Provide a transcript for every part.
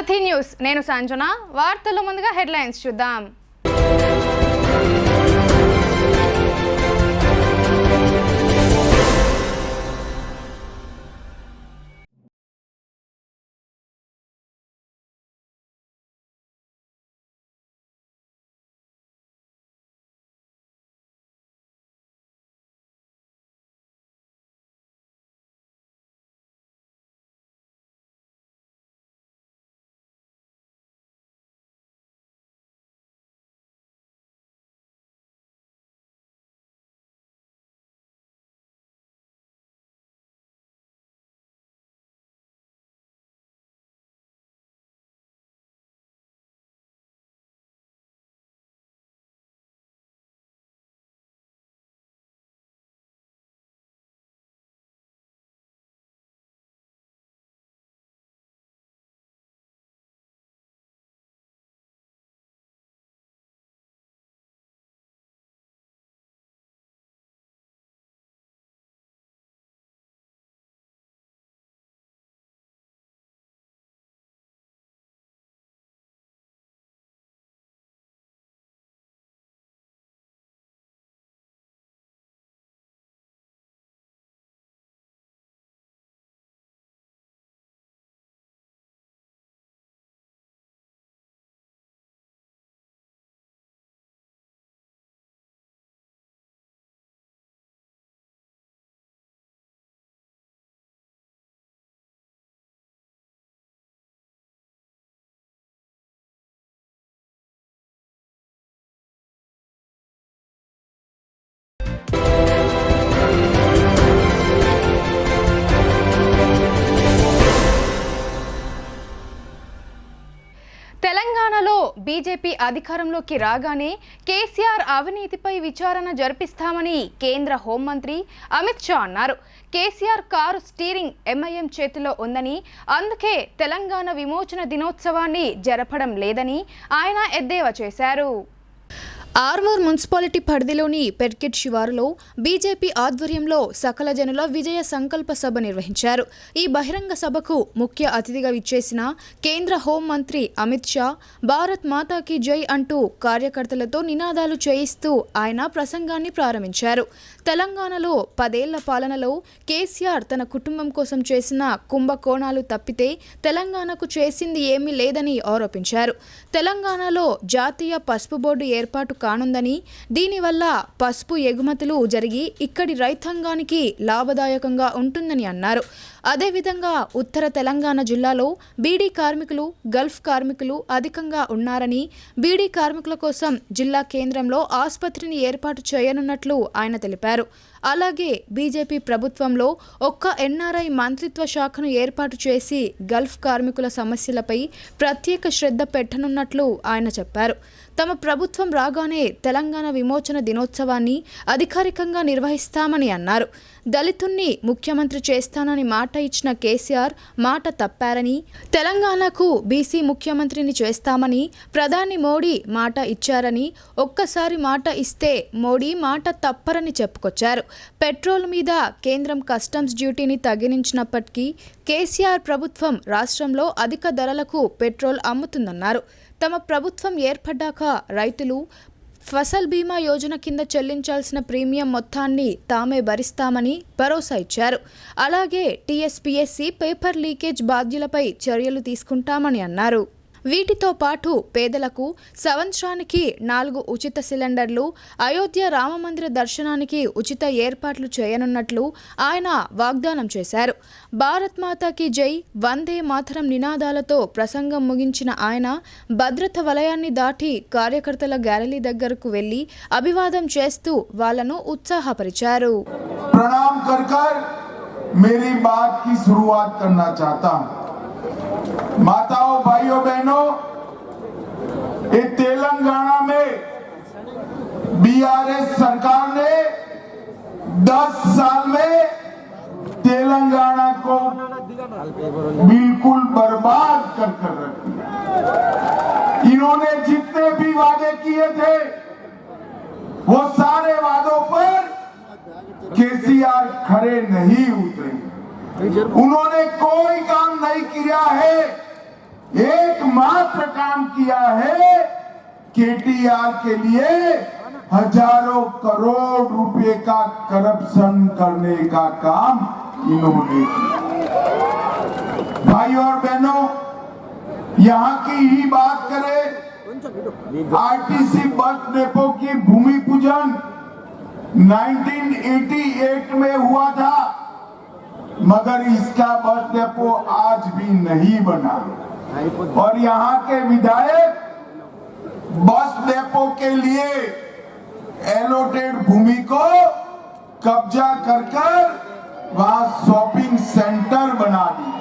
సారథి news నేను సంజన వార్తల్లో ముందుగా హెడ్లైన్స్ చూద్దాం। తెలంగాణలో బీజేపీ అధికారంలోకి రాగానే కేసీఆర్ అవినీతిపై విచారణ జరిపిస్తామని కేంద్ర హోంమంత్రి అమిత్ షా అన్నారు। కేసీఆర్ కారు స్టీరింగ్ ఎంఐఎం చేతిలో ఉందని అందుకే తెలంగాణ విమోచన దినోత్సవాన్ని జరపడం లేదని ఆయన ఎద్దేవా చేశారు। ఆర్మూర్ మున్సిపాలిటీ పరిధిలోని పెర్కిట్ శివారులో బీజేపీ ఆధ్వర్యంలో సకల జనుల విజయ సంకల్ప సభ నిర్వహించారు। ఈ బహిరంగ సభకు ముఖ్య అతిథిగా విచ్చేసిన కేంద్ర హోంమంత్రి అమిత్ షా భారత్ మాతాకి జై అంటూ కార్యకర్తలతో నినాదాలు చేయిస్తూ ఆయన ప్రసంగాన్ని ప్రారంభించారు। తెలంగాణలో 10 ఏళ్ల పాలనలో కేసీఆర్ తన కుటుంబం కోసం చేసిన కుంభకోణాలు తప్పితే తెలంగాణకు చేసింది ఏమీ లేదని ఆరోపించారు। తెలంగాణలో జాతీయ పసుపు బోర్డు ఏర్పాటు కానుందని దీనివల్ల పసుపు ఎగుమతులు జరిగి ఇక్కడి రైతాంగానికి లాభదాయకంగా ఉంటుందని అన్నారు। అదేవిధంగా ఉత్తర తెలంగాణ జిల్లాలో బీడీ కార్మికులు గల్ఫ్ కార్మికులు అధికంగా ఉన్నారని బీడీ కార్మికుల కోసం జిల్లా కేంద్రంలో ఆసుపత్రిని ఏర్పాటు చేయనున్నట్లు ఆయన తెలిపారు। అలాగే బీజేపీ ప్రభుత్వంలో ఒక్క ఎన్ఆర్ఐ మంత్రిత్వ శాఖను ఏర్పాటు చేసి గల్ఫ్ కార్మికుల సమస్యలపై ప్రత్యేక శ్రద్ధ పెట్టనున్నట్లు ఆయన చెప్పారు। తమ ప్రభుత్వం రాగానే తెలంగాణ విమోచన దినోత్సవాన్ని అధికారికంగా నిర్వహిస్తామని అన్నారు। దళితుణ్ణి ముఖ్యమంత్రి చేస్తానని మాట ఇచ్చిన కేసీఆర్ మాట తప్పారని, తెలంగాణకు బీసీ ముఖ్యమంత్రిని చేస్తామని ప్రధాని మోడీ మాట ఇచ్చారని, ఒక్కసారి మాట ఇస్తే మోడీ మాట తప్పరని చెప్పుకొచ్చారు। పెట్రోల్ మీద కేంద్రం కస్టమ్స్ డ్యూటీని తగ్గించినప్పటికీ కేసీఆర్ ప్రభుత్వం రాష్ట్రంలో అధిక ధరలకు పెట్రోల్ అమ్ముతుందన్నారు। తమ ప్రభుత్వం ఏర్పడ్డాక రైతులు ఫసల్ బీమా యోజన కింద చెల్లించాల్సిన ప్రీమియం మొత్తాన్ని తామే భరిస్తామని భరోసా ఇచ్చారు। అలాగే టీఎస్పీఎస్సీ పేపర్ లీకేజ్ బాధ్యులపై చర్యలు తీసుకుంటామని అన్నారు। వీటితో పాటు పేదలకు సంవత్సరానికి 4 ఉచిత సిలిండర్లు, అయోధ్య రామమందిర దర్శనానికి ఉచిత ఏర్పాట్లు చేయనున్నట్లు ఆయన వాగ్దానం చేశారు। భారత్ మాతాకి జై, వందే మాతరం నినాదాలతో ప్రసంగం ముగించిన ఆయన భద్రత వలయాన్ని దాటి కార్యకర్తల గ్యాలరీ దగ్గరకు వెళ్లి అభివాదం చేస్తూ వాళ్లను ఉత్సాహపరిచారు। प्रणाम कर कर मेरी बात की शुरुआत करना चाहता हूं। माताओं, भाइयों, बहनों, ये तेलंगाना में बीआरएस सरकार ने 10 साल में तेलंगाना को बिल्कुल बर्बाद कर रख दिया। इन्होंने जितने भी वादे किए थे वो सारे वादों पर केसीआर खड़े नहीं उतरे। उन्होंने कोई काम नहीं किया है एकमात्र काम किया है, केटीआर के लिए हजारों करोड़ रुपए का करप्शन करने का काम इन्होंने किया। भाई और बहनों, यहाँ की ही बात करें, आरटीसी बस डिपो की भूमि पूजन 1988 में हुआ था, मगर इसका बस डिपो आज भी नहीं बना। और यहाँ के विधायक बस डिपो के लिए एलोटेड भूमि को कब्जा कर वहां शॉपिंग सेंटर बना दी।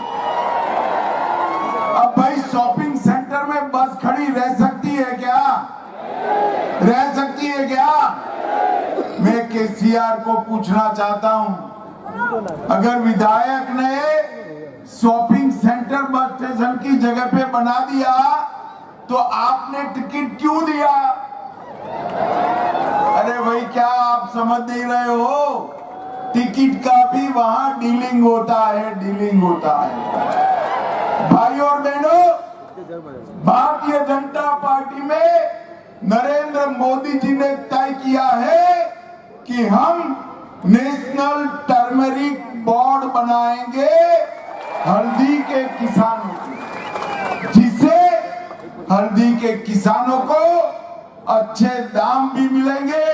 अब भाई शॉपिंग सेंटर में बस खड़ी रह सकती है क्या? रह सकती है क्या? मैं केसीआर को पूछना चाहता हूं, अगर विधायक ने शॉपिंग सेंटर बस स्टेशन की जगह पे बना दिया तो आपने टिकट क्यों दिया? अरे भाई, क्या आप समझ नहीं रहे हो? टिकट का भी वहां डीलिंग होता है, डीलिंग होता है। भाई और बहनों, भारतीय जनता पार्टी में नरेंद्र मोदी जी ने तय किया है कि हम नेशनल टर्मरिक बोर्ड बनाएंगे हल्दी के किसानों को, जिससे हल्दी के किसानों को अच्छे दाम भी मिलेंगे,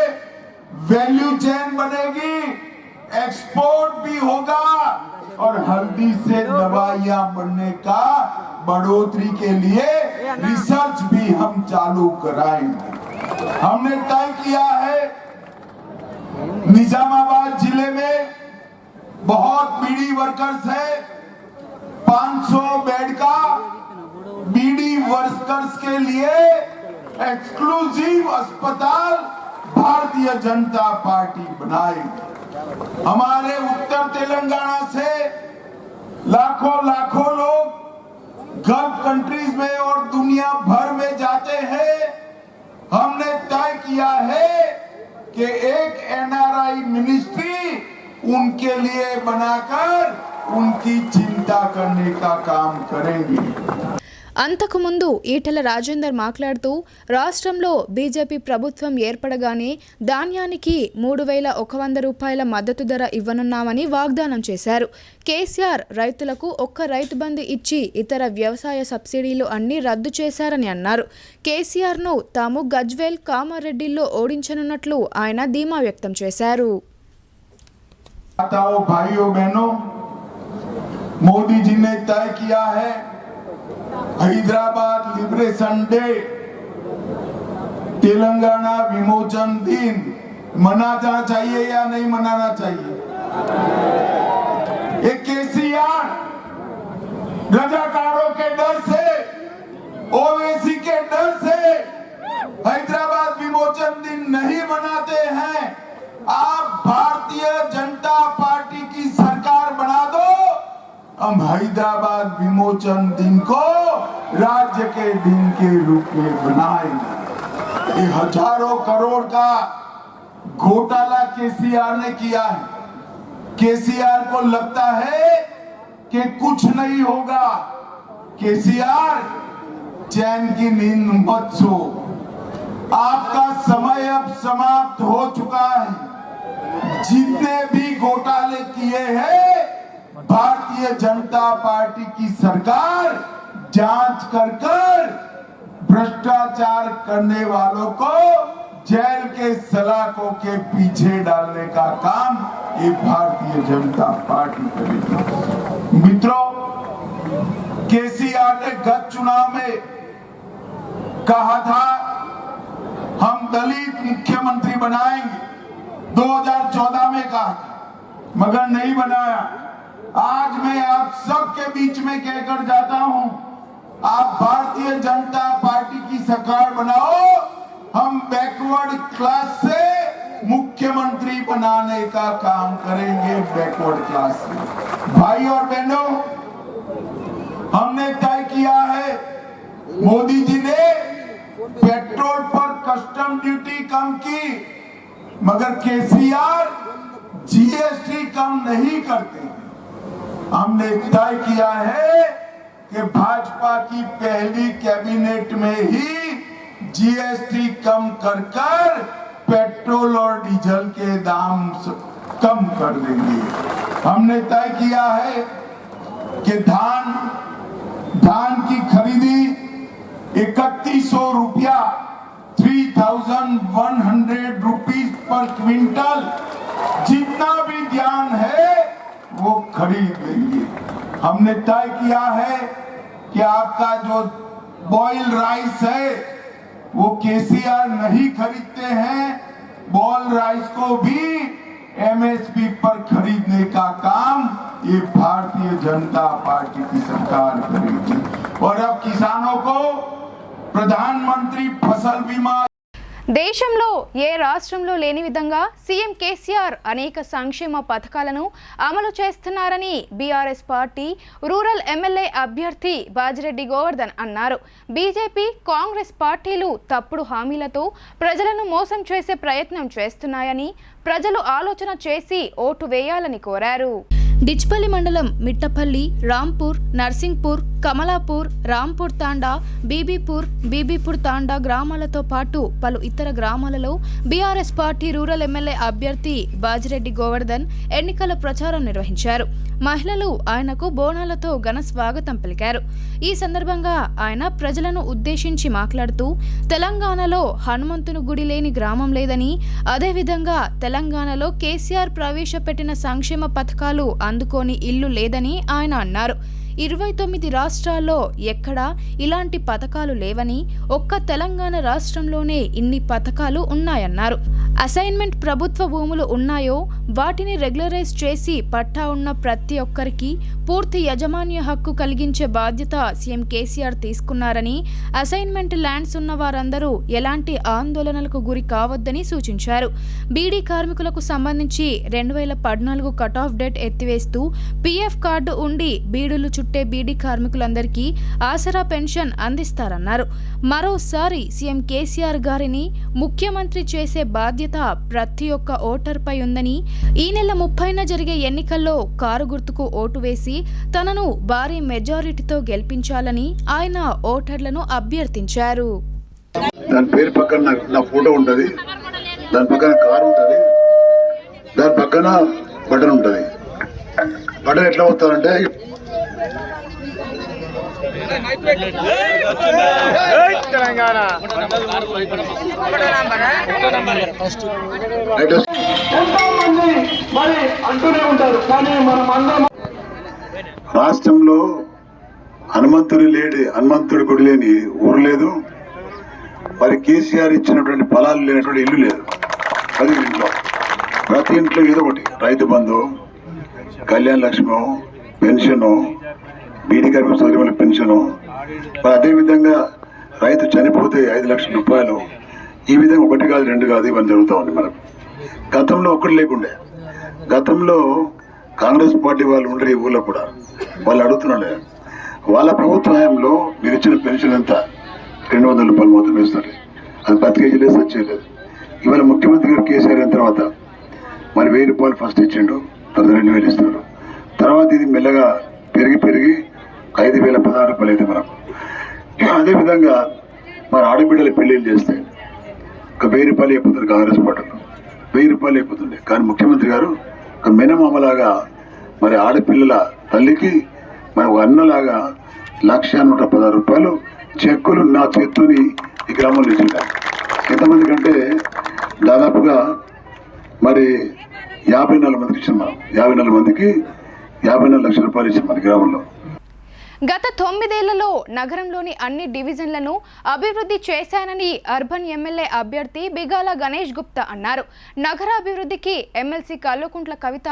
वैल्यू चेन बनेगी, एक्सपोर्ट भी होगा और हल्दी से दवाइयां बनने का बढ़ोतरी के लिए रिसर्च भी हम चालू कराएंगे। हमने तय किया है, निजामाबाद जिले में बहुत बीड़ी वर्कर्स है, 500 बेड का बीड़ी वर्कर्स के लिए एक्सक्लूसिव अस्पताल भारतीय जनता पार्टी बनाएगी। हमारे उत्तर तेलंगाना से लाखों लाखों लोग गल्फ कंट्रीज में और दुनिया भर में जाते हैं। हमने तय किया है कि एक एनआरआई मिनिस्ट्री उनके लिए बनाकर उनकी चिंता करने का काम करेंगे। అంతకుముందు ఈటెల రాజేందర్ మాట్లాడుతూ రాష్ట్రంలో బీజేపీ ప్రభుత్వం ఏర్పడగానే ధాన్యానికి 3,100 రూపాయల మద్దతు ధర ఇవ్వనున్నామని వాగ్దానం చేశారు. కేసీఆర్ రైతులకు ఒక్క రైతు బంధు ఇచ్చి ఇతర వ్యవసాయ సబ్సిడీలు అన్నీ రద్దు చేశారని అన్నారు. కేసీఆర్ను తాము గజ్వేల్ కామారెడ్డిలో ఓడించనున్నట్లు ఆయన ధీమా వ్యక్తం చేశారు. मोदी जी ने तय किया है हैदराबाद लिबरेशन डे, तेलंगाना विमोचन दिन मनाना चाहिए या नहीं मनाना चाहिए? एक केसीआर रजाकारों के डर से, ओवैसी के डर से हैदराबाद विमोचन दिन नहीं मनाते हैं। आप भारतीय जनता पार्टी की सरकार बना दो, हम हैदराबाद विमोचन दिन को राज्य के दिन के रूप में बनाएंगे। ये हजारों करोड़ का घोटाला केसीआर ने किया है। केसीआर को लगता है कि कुछ नहीं होगा। केसीआर, चैन की नींद मत सो, आपका समय अब समाप्त हो चुका है। जितने भी घोटाले किए हैं भारतीय जनता पार्टी की सरकार जांच कर भ्रष्टाचार करने वालों को जेल के सलाखों के पीछे डालने का काम ये भारतीय जनता पार्टी करेगी। मित्रों, केसीआर ने गत चुनाव में कहा था हम दलित मुख्यमंत्री बनाएंगे, 2014 में कहा, मगर नहीं बनाया। आज मैं आप सबके बीच में कहकर जाता हूं, आप भारतीय जनता पार्टी की सरकार बनाओ, हम बैकवर्ड क्लास से मुख्यमंत्री बनाने का काम करेंगे। बैकवर्ड क्लास से भाई और बहनों, हमने तय किया है, मोदी जी ने पेट्रोल पर कस्टम ड्यूटी कम की, मगर केसीआर जीएसटी कम नहीं करते। हमने तय किया है कि भाजपा की पहली कैबिनेट में ही जीएसटी कम कर कर पेट्रोल और डीजल के दाम कम कर देंगे। हमने तय किया है कि धान की खरीदी 3100 रुपया 3100 रुपीज पर क्विंटल जितना भी धान है वो खरीद लेंगे। हमने तय किया है कि आपका जो बॉयल राइस है वो केसीआर नहीं खरीदते हैं, बॉयल राइस को भी एमएसपी पर खरीदने का काम ये भारतीय जनता पार्टी की सरकार करेगी। और अब किसानों को प्रधानमंत्री फसल बीमा దేశంలో ఏ రాష్ట్రంలో లేని విధంగా సీఎం కేసీఆర్ అనేక సంక్షేమ పథకాలను అమలు చేస్తున్నారని బీఆర్ఎస్ పార్టీ రూరల్ ఎమ్మెల్యే అభ్యర్థి బాజిరెడ్డి గోవర్ధన్ అన్నారు. బీజేపీ, కాంగ్రెస్ పార్టీలు తప్పుడు హామీలతో ప్రజలను మోసం చేసే ప్రయత్నం చేస్తున్నాయని, ప్రజలు ఆలోచన చేసి ఓటు వేయాలని కోరారు. డిచ్పల్లి మండలం మిట్టపల్లి, రాంపూర్, నర్సింగ్పూర్, కమలాపూర్, రాంపూర్ తాండా, బీబీపూర్ తాండా గ్రామాలతో పాటు పలు ఇతర గ్రామాలలో బీఆర్ఎస్ పార్టీ రూరల్ ఎమ్మెల్యే అభ్యర్థి బాజిరెడ్డి గోవర్ధన్ ఎన్నికల ప్రచారం నిర్వహించారు. మహిళలు ఆయనకు బోనాలతో ఘన స్వాగతం పలికారు. ఈ సందర్భంగా ఆయన ప్రజలను ఉద్దేశించి మాట్లాడుతూ తెలంగాణలో హనుమంతుని గుడి లేని గ్రామం లేదని, అదేవిధంగా తెలంగాణలో కేసీఆర్ ప్రవేశపెట్టిన సంక్షేమ పథకాలు అందుకోని ఇల్లు లేదని ఆయన అన్నారు. 29 రాష్ట్రాల్లో ఎక్కడా ఇలాంటి పథకాలు లేవని, ఒక్క తెలంగాణ రాష్ట్రంలోనే ఇన్ని పథకాలు ఉన్నాయన్నారు. అసైన్మెంట్ ప్రభుత్వ భూములు ఉన్నాయో వాటిని రెగ్యులరైజ్ చేసి పట్టా ఉన్న ప్రతి ఒక్కరికి పూర్తి యాజమాన్య హక్కు కలిగించే బాధ్యత సీఎం కేసీఆర్ తీసుకున్నారని, అసైన్మెంట్ ల్యాండ్స్ ఉన్న వారందరూ ఎలాంటి ఆందోళనలకు గురి కావద్దని సూచించారు. బీడీ కార్మికులకు సంబంధించి 2014 కట్ ఆఫ్ డేట్ ఎత్తివేస్తూ పీఎఫ్ కార్డు ఉండి బీడులు చుట్టే బీడీ కార్మికులందరికీ ఆసరా పెన్షన్ అందిస్తారన్నారు. మరోసారి సీఎం కేసీఆర్ గారిని ముఖ్యమంత్రి చేసే బాధ్యత ప్రతి ఒక్క ఓటర్పై ఉందని, ఈ నెల 30న జరిగే ఎన్నికల్లో కారు గుర్తుకు ఓటు వేసి తనను భారీ మెజారిటీతో గెలిపించాలని ఆయన ఓటర్లను అభ్యర్థించారు. దాని పేరు పక్కన నా ఫోటో ఉంటుంది, దాని పక్కన కారు ఉంటుంది, దాని పక్కన బటన్ ఉంటుంది. బటన్ ఎట్లా అవుతారంటే రాష్ట్రంలో హనుమంతుడి గుడి లేని ఊరు లేదు, మరి కేసీఆర్ ఇచ్చినటువంటి ఫలాలు లేనటువంటి ఇల్లు లేదు. ప్రతి ఇంట్లో ఏదో ఒకటి, రైతు బంధు, కళ్యాణ లక్ష్మి, పెన్షను, బీడీ కార్మిక సౌకర్యాల పెన్షను, అదేవిధంగా రైతు చనిపోతే 5 లక్షల రూపాయలు, ఈ విధంగా 1 కాదు 2 కాదు ఇవన్నీ జరుగుతూ ఉంది. మనకు గతంలో ఒక్కటి లేకుండే, గతంలో కాంగ్రెస్ పార్టీ వాళ్ళు ఉండరు ఈ ఊళ్ళో కూడా, వాళ్ళు అడుగుతున్నాడు వాళ్ళ ప్రభుత్వ హయాంలో మీరు ఇచ్చిన పెన్షన్ ఎంత 200 రూపాయలు మొత్తం ఇస్తారు, అది 10 కేజీలు వేసి వచ్చేయలేదు. ఇవాళ ముఖ్యమంత్రి గారు కేసీఆర్ అయిన తర్వాత మరి 1000 రూపాయలు ఫస్ట్ ఇచ్చిండు, తర్వాత 2000 ఇస్తారు, తర్వాత ఇది మెల్లగా పెరిగి 5016 రూపాయలు అయితే మనకు. అదేవిధంగా మరి ఆడబిడ్డల పెళ్లిళ్ళు చేస్తే ఒక 1000 రూపాయలు అయిపోతుంది, కాంగ్రెస్ పార్టీలో 1000 రూపాయలు అయిపోతుంది. కానీ ముఖ్యమంత్రి గారు ఒక మినమలాగా మరి ఆడపిల్లల తల్లికి మరి ఒక అన్నలాగా 1,116 రూపాయలు చెక్కులు నా చేత్తోని ఈ గ్రామంలో ఇచ్చింటారు. ఎంతమంది కంటే దాదాపుగా మరి 54 మందికి ఇచ్చాం మనం, 54 మందికి 54 లక్షల రూపాయలు ఇచ్చాం మన గ్రామంలో. గత 9 ఏళ్లలో నగరంలోని అన్ని డివిజన్లను అభివృద్ధి చేశానని అర్బన్ ఎమ్మెల్యే అభ్యర్థి బిగాల గణేష్ గుప్తా అన్నారు. నగర అభివృద్ధికి ఎమ్మెల్సీ కల్వకుంట్ల కవిత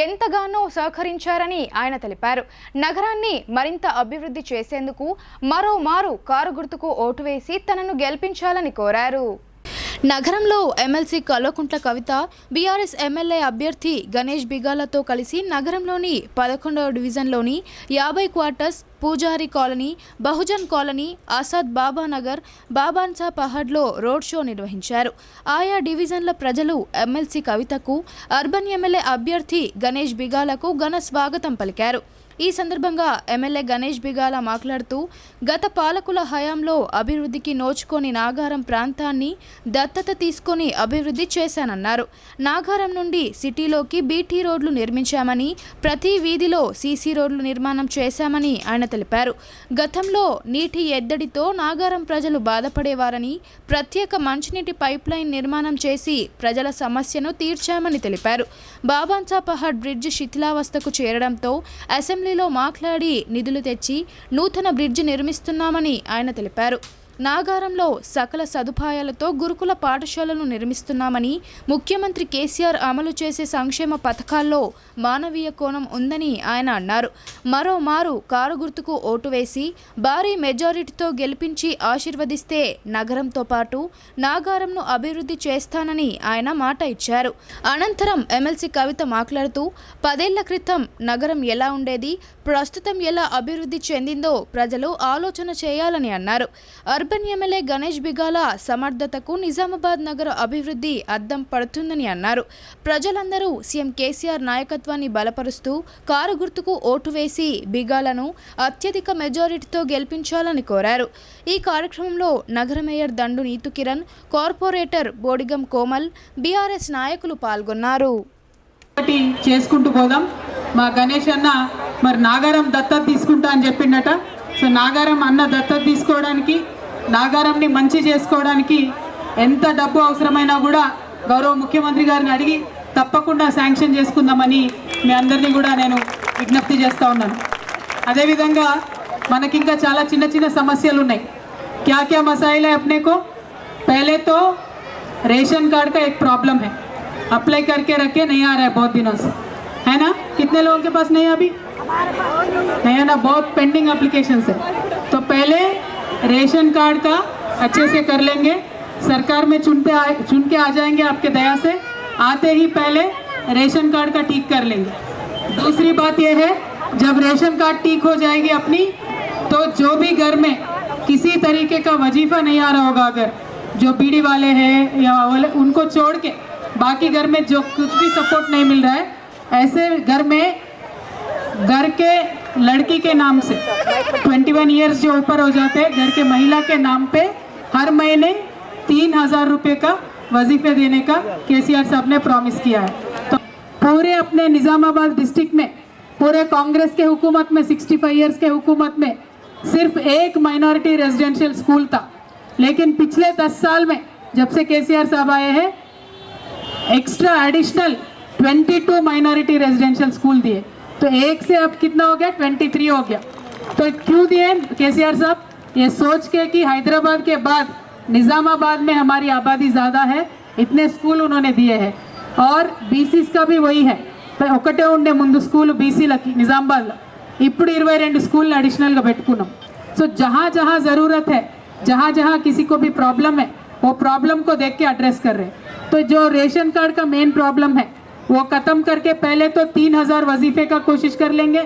ఎంతగానో సహకరించారని ఆయన తెలిపారు. నగరాన్ని మరింత అభివృద్ధి చేసేందుకు మరోమారు కారు గుర్తుకు ఓటు వేసి తనను గెలిపించాలని కోరారు. నగరంలో MLC Kalvakuntla Kavitha BRS MLA అభ్యర్థి గణేష్ బిగాలతో కలిసి నగరంలోని 11వ డివిజన్లోని 50 క్వార్టర్స్, పూజారి కాలనీ, బహుజన్ కాలనీ, ఆసాద్ బాబా నగర్, బాబాన్సా పహాడ్లో రోడ్ షో నిర్వహించారు. ఆయా డివిజన్ల ప్రజలు ఎమ్మెల్సీ కవితకు, అర్బన్ ఎమ్మెల్యే అభ్యర్థి గణేష్ బిగాలకు ఘన స్వాగతం పలికారు. ఈ సందర్భంగా ఎమ్మెల్యే గణేష్ బిగాల మాట్లాడుతూ గత పాలకుల హయాంలో అభివృద్ధికి నోచుకొని నాగారం ప్రాంతాన్ని దత్తత తీసుకొని అభివృద్ధి చేశానన్నారు. నాగారం నుండి సిటీలోకి బీటీ రోడ్లు నిర్మించామని, ప్రతి వీధిలో సీసీ రోడ్లు నిర్మాణం చేశామని ఆయన తెలిపారు. గతంలో నీటి ఎద్దడితో నాగారం ప్రజలు బాధపడేవారని, ప్రత్యేక మంచినీటి పైప్ లైన్ నిర్మాణం చేసి ప్రజల సమస్యను తీర్చామని తెలిపారు. బాబాన్సా పహాడ్ బ్రిడ్జ్ శిథిలావస్థకు చేరడంతో అసెంబ్లీలో మాట్లాడి నిధులు తెచ్చి నూతన బ్రిడ్జ్ నిర్మిస్తున్నామని ఆయన తెలిపారు. నాగారంలో సకల సదుపాయాలతో గురుకుల పాఠశాలను నిర్మిస్తున్నామని, ముఖ్యమంత్రి కేసీఆర్ అమలు చేసే సంక్షేమ పథకాల్లో మానవీయ కోణం ఉందని ఆయన అన్నారు. మరోమారు కారు గుర్తుకు ఓటు వేసి భారీ మెజారిటీతో గెలిపించి ఆశీర్వదిస్తే నగరంతో పాటు నాగారంను అభివృద్ధి చేస్తానని ఆయన మాట ఇచ్చారు. అనంతరం ఎమ్మెల్సీ కవిత మాట్లాడుతూ 10 ఏళ్ల క్రితం నగరం ఎలా ఉండేది, ప్రస్తుతం ఎలా అభివృద్ధి చెందిందో ప్రజలు ఆలోచన చేయాలని అన్నారు. అర్బన్ ఎమ్మెల్యే గణేష్ బిగాల సమర్థతకు నిజామాబాద్ నగర అభివృద్ధి అద్దం పడుతుందని అన్నారు. ప్రజలందరూ సీఎం కేసీఆర్ నాయకత్వాన్ని బలపరుస్తూ కారు గుర్తుకు ఓటు వేసి బిగాలను అత్యధిక మెజారిటీతో గెలిపించాలని కోరారు. ఈ కార్యక్రమంలో నగర మేయర్ దండు నీతు కిరణ్, కార్పొరేటర్ బోడిగం కోమల్, బీఆర్ఎస్ నాయకులు పాల్గొన్నారు. చేసుకుంటూ పోదాం. మా గణేష్ అన్న మరి నాగారం దత్తత తీసుకుంటా అని చెప్పిండట. సో నాగారం అన్న దత్తత తీసుకోవడానికి, నాగారంని మంచి చేసుకోవడానికి ఎంత డబ్బు అవసరమైనా కూడా గౌరవ ముఖ్యమంత్రి గారిని అడిగి తప్పకుండా శాంక్షన్ చేసుకుందామని మీ అందరినీ కూడా నేను విజ్ఞప్తి చేస్తూ ఉన్నాను. అదేవిధంగా మనకి ఇంకా చాలా చిన్న చిన్న సమస్యలు ఉన్నాయి. क्या क्या मसाइल है अपने को? पहले तो रेशन कार्ड का एक प्रॉब्लम है, अप्लाई करके रखे नहीं आ रहा है बहुत दिनों से, है ना? कितने लोगों के पास नहीं है अभी? नहीं है ना, बहुत पेंडिंग एप्लीकेशन है. तो पहले रेशन कार्ड का अच्छे से कर लेंगे. सरकार में चुन के आ जाएंगे आपके दया से. आते ही पहले रेशन कार्ड का ठीक कर लेंगे. दूसरी बात यह है, जब रेशन कार्ड ठीक हो जाएगी अपनी, तो जो भी घर में किसी तरीके का वजीफा नहीं आ रहा होगा, अगर जो बीडी वाले हैं या वाले, उनको छोड़ के बाकी घर में जो कुछ भी सपोर्ट नहीं मिल रहा है, ऐसे घर में घर के लड़की के नाम से 21 ईयर्स जो ऊपर हो जाते हैं, घर के महिला के नाम पे हर महीने 3000 रुपये का वजीफे देने का केसीआर साहब ने प्रॉमिस किया है. तो पूरे अपने निज़ामाबाद डिस्ट्रिक्ट में, पूरे कांग्रेस के हुकूमत में, 65 ईयर्स के हुकूमत में सिर्फ एक माइनॉरिटी रेजिडेंशियल स्कूल था. लेकिन पिछले 10 साल में जब से केसीआर साहब आए हैं, extra additional 22 minority residential school दिए. तो एक से अब कितना हो गया? 23 हो गया. तो क्यों दिए केसीआर साहब? ये सोच के कि हैदराबाद के बाद निज़ामाबाद में हमारी आबादी ज़्यादा है, इतने स्कूल उन्होंने दिए हैं. और बीसीस का भी वही है. ఒకటే ఉండే ముందు స్కూల్ బీసీలకి నిజామాబాద్లో, ఇప్పుడు 22 స్కూల్ అడిషనల్గా పెట్టుకున్నాం. సో जहाँ जहाँ ज़रूरत है, जहाँ जहाँ किसी को भी प्रॉब्लम है, वो प्रॉब्लम को देख के एड्रेस कर रहे हैं. तो जो रेशन कार्ड का मेन प्रॉब्लम है वो ख़त्म करके पहले तो 3000 वजीफे का कोशिश कर लेंगे.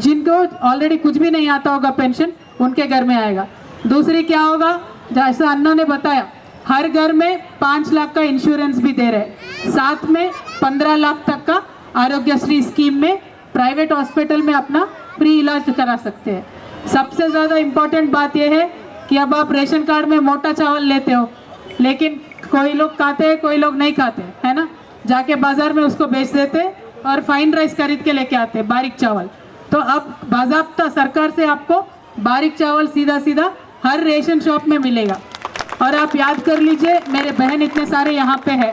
जिनको ऑलरेडी कुछ भी नहीं आता होगा पेंशन, उनके घर में आएगा. दूसरी क्या होगा, जैसा अन्ना ने बताया, हर घर में 5 लाख का इंश्योरेंस भी दे रहे हैं. साथ में 15 लाख तक का आरोग्यश्री स्कीम में प्राइवेट हॉस्पिटल में अपना फ्री इलाज करा सकते हैं. सबसे ज़्यादा इम्पोर्टेंट बात यह है कि अब आप रेशन कार्ड में मोटा चावल लेते हो, लेकिन कोई लोग खाते हैं, कोई लोग नहीं खाते, है ना? जाके बाजार में उसको बेच देते और फाइन राइस खरीद के लेके आते हैं, बारीक चावल. तो अब बाज़ाब्ता सरकार से आपको बारीक चावल सीधा सीधा हर रेशन शॉप में मिलेगा. और आप याद कर लीजिए, मेरे बहन इतने सारे यहाँ पे है,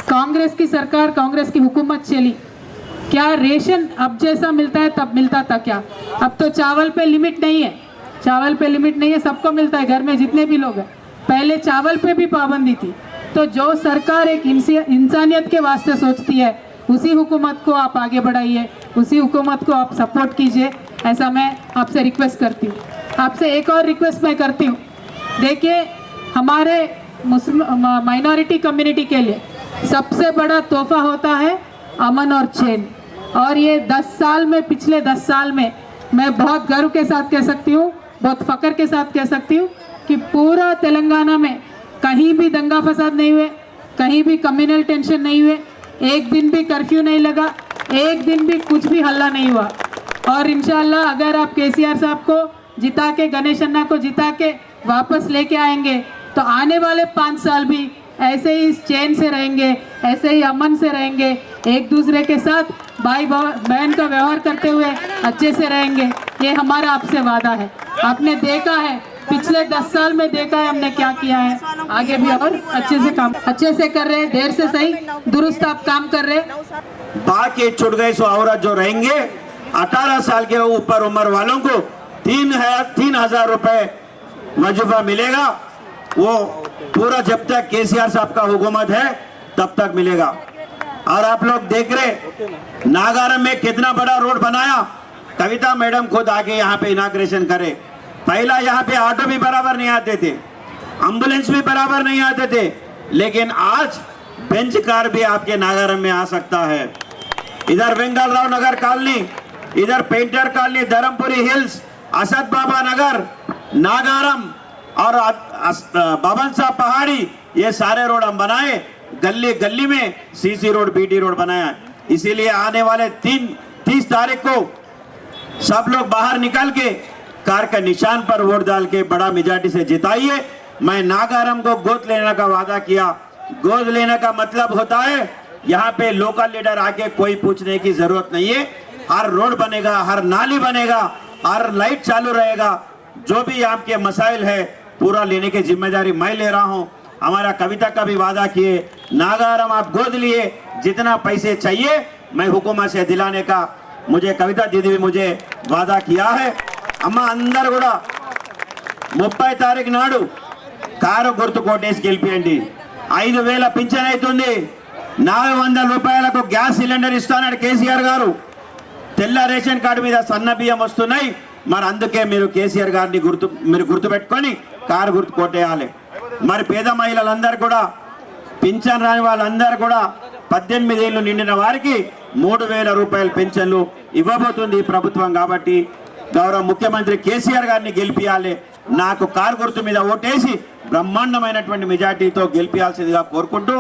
कांग्रेस की सरकार, कांग्रेस की हुकूमत चली, क्या रेशन अब जैसा मिलता है तब मिलता था क्या? अब तो चावल पे लिमिट नहीं है, चावल पे लिमिट नहीं है, सबको मिलता है घर में जितने भी लोग हैं. पहले चावल पे भी पाबंदी थी. तो जो सरकार एक इंसानियत के वास्ते सोचती है, उसी हुकूमत को आप आगे बढ़ाइए, उसी हुकूमत को आप सपोर्ट कीजिए, ऐसा मैं आपसे रिक्वेस्ट करती हूँ. आपसे एक और रिक्वेस्ट मैं करती हूँ, देखिए हमारे मुस्लिम माइनॉरिटी कम्युनिटी के लिए सबसे बड़ा तोहफा होता है अमन और चैन. और ये 10 साल में, पिछले 10 साल में मैं बहुत गर्व के साथ कह सकती हूँ, बहुत फ़ख्र के साथ कह सकती हूँ कि पूरा तेलंगाना में कहीं भी दंगा फसाद नहीं हुए, कहीं भी कम्युनल टेंशन नहीं हुए, एक दिन भी कर्फ्यू नहीं लगा, एक दिन भी कुछ भी हल्ला नहीं हुआ. और इंशाल्लाह अगर आप केसीआर साहब को जिता के, गणेश अन्ना को जिता के वापस लेके आएंगे तो आने वाले 5 साल भी ऐसे ही चैन से रहेंगे, ऐसे ही अमन से रहेंगे, एक दूसरे के साथ भाई बहन का व्यवहार करते हुए अच्छे से रहेंगे। ये हमारा आपसे वादा है। आपने देखा है पिछले 10 साल में, देखा है हमने क्या किया है, आगे भी और अच्छे से कर रहे, देर से सही दुरुस्त आप काम कर रहे। बाकी छुट गए सो औरत जो रहेंगे 18 साल के ऊपर उम्र वालों को 3,000 रुपए वजीफा मिलेगा। वो पूरा जब तक केसीआर साहब का हुकूमत है तब तक मिलेगा। और आप लोग देख रहे नागारम में कितना बड़ा रोड बनाया। कविता मैडम खुद आके यहाँ पे इनाग्रेशन करे। पहला यहाँ पे ऑटो भी बराबर नहीं आते थे, एम्बुलेंस भी बराबर नहीं आते थे, लेकिन आज बेंच कार भी आपके नागारम में आ सकता है। इधर वेंगलराव नगर कॉलोनी, इधर painter colony, Dharmapuri hills, Asad Baba Nagar, Nagaram और बाबन साहब पहाड़ी, ये सारे रोड हम बनाए। गली गली में सीसी रोड, बीटी रोड बनाया। इसीलिए आने वाले 30 तारीख को सब लोग बाहर निकल के कार का निशान पर वोट डाल के बड़ा मेजॉरिटी से जिताइए। मैं नागारम को गोद लेने का वादा किया। गोद लेने का मतलब होता है यहाँ पे लोकल लीडर आके कोई पूछने की जरूरत नहीं है। हर रोड बनेगा, हर नाली बनेगा, हर लाइट चालू रहेगा। जो भी आपके मसाइल है पूरा लेने की जिम्मेदारी मैं ले रहा हूँ। हमारा कविता का भी वादा किए, नागारम आप गोद लिए, जितना पैसे चाहिए मैं हुकूमत से दिलाने का मुझे कविता दीदी भी मुझे वादा किया है। అమ్మ అందరు కూడా 30 తారీఖు నాడు కారు గుర్తు కోటేసి గెలిపియండి। 5,000 పింఛన్ అవుతుంది, 400 రూపాయలకు గ్యాస్ సిలిండర్ ఇస్తానని కేసీఆర్ గారు। తెల్ల రేషన్ కార్డు మీద సన్న బియ్యం వస్తున్నాయి। మరి అందుకే మీరు కేసీఆర్ గారిని గుర్తు పెట్టుకొని కారు గుర్తు కోటేయాలి। మరి పేద మహిళలందరూ కూడా, పింఛన్ రాని వాళ్ళందరూ కూడా 18 ఏళ్ళు నిండిన వారికి 3,000 రూపాయల పెన్షన్లు ఇవ్వబోతుంది ఈ ప్రభుత్వం। కాబట్టి గౌరవ ముఖ్యమంత్రి కేసీఆర్ గారిని గెలిపియాలి। నాకు కారు గుర్తు మీద ఓటేసి బ్రహ్మాండమైనటువంటి మెజార్టీతో గెలిపియాల్సిందిగా కోరుకుంటూ,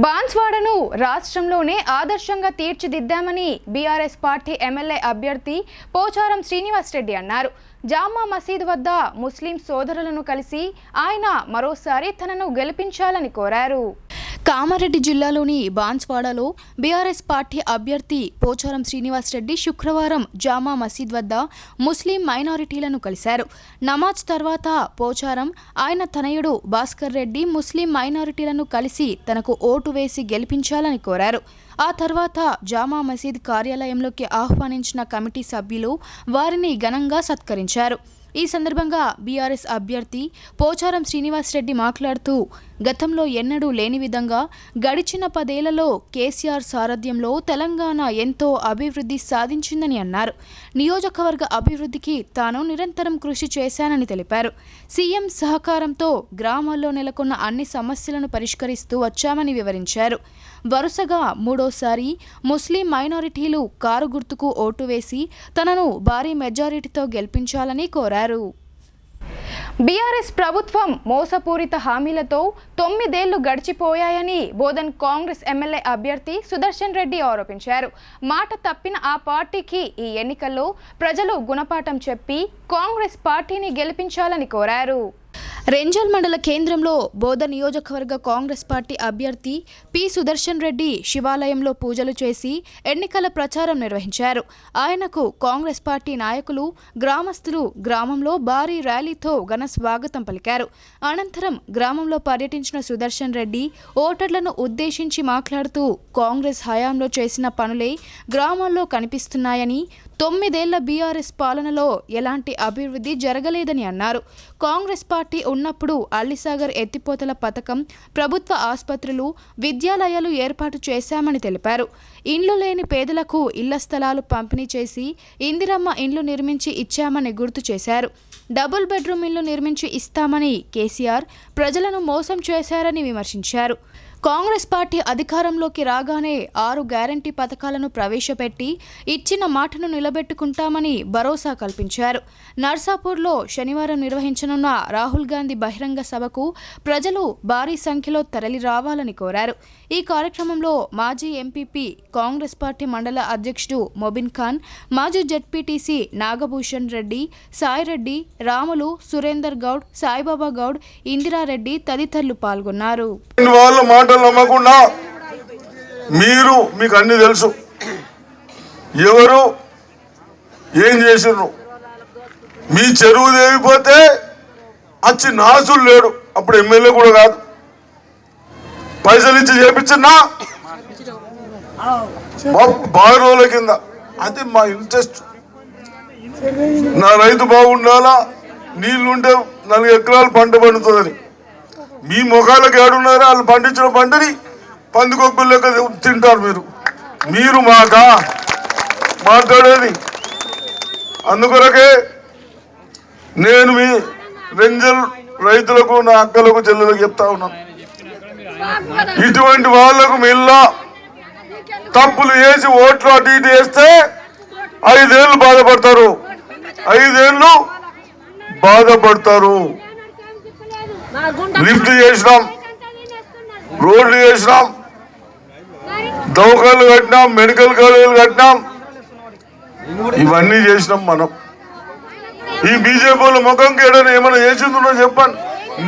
బాన్స్వాడను రాష్ట్రంలోనే ఆదర్శంగా తీర్చిదిద్దామని బీఆర్ఎస్ పార్టీ ఎమ్మెల్యే అభ్యర్థి పోచారం శ్రీనివాస్ రెడ్డి అన్నారు। జామా మసీద్ వద్ద ముస్లిం సోదరులను కలిసి ఆయన మరోసారి తనను గెలిపించాలని కోరారు। కామారెడ్డి జిల్లాలోని బాన్స్వాడలో బీఆర్ఎస్ పార్టీ అభ్యర్థి పోచారం శ్రీనివాస్ రెడ్డి శుక్రవారం జామా మసీద్ వద్ద ముస్లిం మైనారిటీలను కలిశారు। నమాజ్ తర్వాత పోచారం ఆయన తనయుడు భాస్కర్ రెడ్డి ముస్లిం మైనారిటీలను కలిసి తనకు ఓటు వేసి గెలిపించాలని కోరారు। ఆ తర్వాత జామా మసీద్ కార్యాలయంలోకి ఆహ్వానించిన కమిటీ సభ్యులు వారిని ఘనంగా సత్కరించారు। ఈ సందర్భంగా బీఆర్ఎస్ అభ్యర్థి పోచారం శ్రీనివాస్ రెడ్డి మాట్లాడుతూ గతంలో ఎన్నడూ లేని విధంగా గడిచిన 10 ఏళ్లలో కేసీఆర్ సారథ్యంలో తెలంగాణ ఎంతో అభివృద్ధి సాధించిందని అన్నారు। నియోజకవర్గ అభివృద్ధికి తాను నిరంతరం కృషి చేశానని తెలిపారు। సీఎం సహకారంతో గ్రామాల్లో నెలకొన్న అన్ని సమస్యలను పరిష్కరిస్తూ వచ్చామని వివరించారు। వరుసగా 3వ ముస్లిం మైనారిటీలు కారు గుర్తుకు ఓటు వేసి తనను భారీ మెజారిటీతో గెలిపించాలని కోరారు। బీఆర్ఎస్ ప్రభుత్వం మోసపూరిత హామీలతో 9 ఏళ్లు గడిచిపోయాయని బోధన్ కాంగ్రెస్ ఎమ్మెల్యే అభ్యర్థి సుదర్శన్ రెడ్డి ఆరోపించారు। మాట తప్పిన ఆ పార్టీకి ఈ ఎన్నికల్లో ప్రజలు గుణపాఠం చెప్పి కాంగ్రెస్ పార్టీని గెలిపించాలని కోరారు। రెంజల్ మండల కేంద్రంలో బోధ నియోజకవర్గ కాంగ్రెస్ పార్టీ అభ్యర్థి పి సుదర్శన్ రెడ్డి శివాలయంలో పూజలు చేసి ఎన్నికల ప్రచారం నిర్వహించారు। ఆయనకు కాంగ్రెస్ పార్టీ నాయకులు, గ్రామస్తులు గ్రామంలో భారీ ర్యాలీతో ఘన స్వాగతం పలికారు। అనంతరం గ్రామంలో పర్యటించిన సుదర్శన్ రెడ్డి ఓటర్లను ఉద్దేశించి మాట్లాడుతూ కాంగ్రెస్ హయాంలో చేసిన పనులే గ్రామాల్లో కనిపిస్తున్నాయని, 9 ఏళ్ల బీఆర్ఎస్ పాలనలో ఎలాంటి అభివృద్ధి జరగలేదని అన్నారు। కాంగ్రెస్ పార్టీ ఉన్నప్పుడు అల్లిసాగర్ ఎత్తిపోతల పథకం, ప్రభుత్వ ఆసుపత్రులు, విద్యాలయాలు ఏర్పాటు చేశామని తెలిపారు। ఇండ్లు లేని పేదలకు ఇళ్ల స్థలాలు పంపిణీ చేసి ఇందిరమ్మ ఇండ్లు నిర్మించి ఇచ్చామని గుర్తు చేశారు। డబుల్ బెడ్రూమ్ ఇళ్లు నిర్మించి ఇస్తామని కేసీఆర్ ప్రజలను మోసం చేశారని విమర్శించారు। కాంగ్రెస్ పార్టీ అధికారంలోకి రాగానే 6 గ్యారంటీ పథకాలను ప్రవేశపెట్టి ఇచ్చిన మాటను నిలబెట్టుకుంటామని భరోసా కల్పించారు. నర్సాపూర్లో శనివారం నిర్వహించనున్న రాహుల్ గాంధీ బహిరంగ సభకు ప్రజలు భారీ సంఖ్యలో తరలి రావాలని కోరారు. ఈ కార్యక్రమంలో మాజీ ఎంపీపీ, కాంగ్రెస్ పార్టీ మండల అధ్యక్షుడు మొబిన్ ఖాన్, మాజీ జెడ్పీటీసీ నాగభూషణ్ రెడ్డి, సాయిరెడ్డి, రాములు, సురేందర్ గౌడ్, సాయిబాబా గౌడ్, ఇందిరారెడ్డి తదితరులు పాల్గొన్నారు. నమ్మకుండా మీకు అన్ని తెలుసు, ఎవరు ఏం చేసిర్రు. మీ చెరువు దేవిపోతే వచ్చి నాసులు లేడు, అప్పుడు ఎమ్మెల్యే కూడా కాదు, పైసలు ఇచ్చి చేపించినా బాగా రోజుల కింద. అది మా ఇంట్రెస్ట్. నా రైతు బాగుండాలా, నీళ్లుంటే 4 ఎకరాలు పంట పండుతుందని. మీ ముఖాలకు ఏడున్నారో వాళ్ళు పండించిన పంటని పందికొక్కులు లెక్క తింటారు. మీరు మాకా మాట్లాడేది. అందుకొరకే నేను మీ రెంజల్ రైతులకు, నా అక్కలకు, చెల్లెలకు చెప్తా ఉన్నాను, ఇటువంటి వాళ్లకు మెల్లా తప్పులు వేసి ఓట్లు అటు ఇటు వేస్తే 5 ఏళ్ళు బాధపడతారు. 5 ఏళ్ళు బాధపడతారు. లిఫ్ట్ చేసినాం, రోడ్లు చేసినాం, దవాఖాన్లు కట్టినాం, మెడికల్ కాలేజీలు కట్టినాం, ఇవన్నీ చేసినాం మనం. ఈ బీజేపీ వాళ్ళ ముఖంకి ఏమైనా చేసిందో చెప్పండి.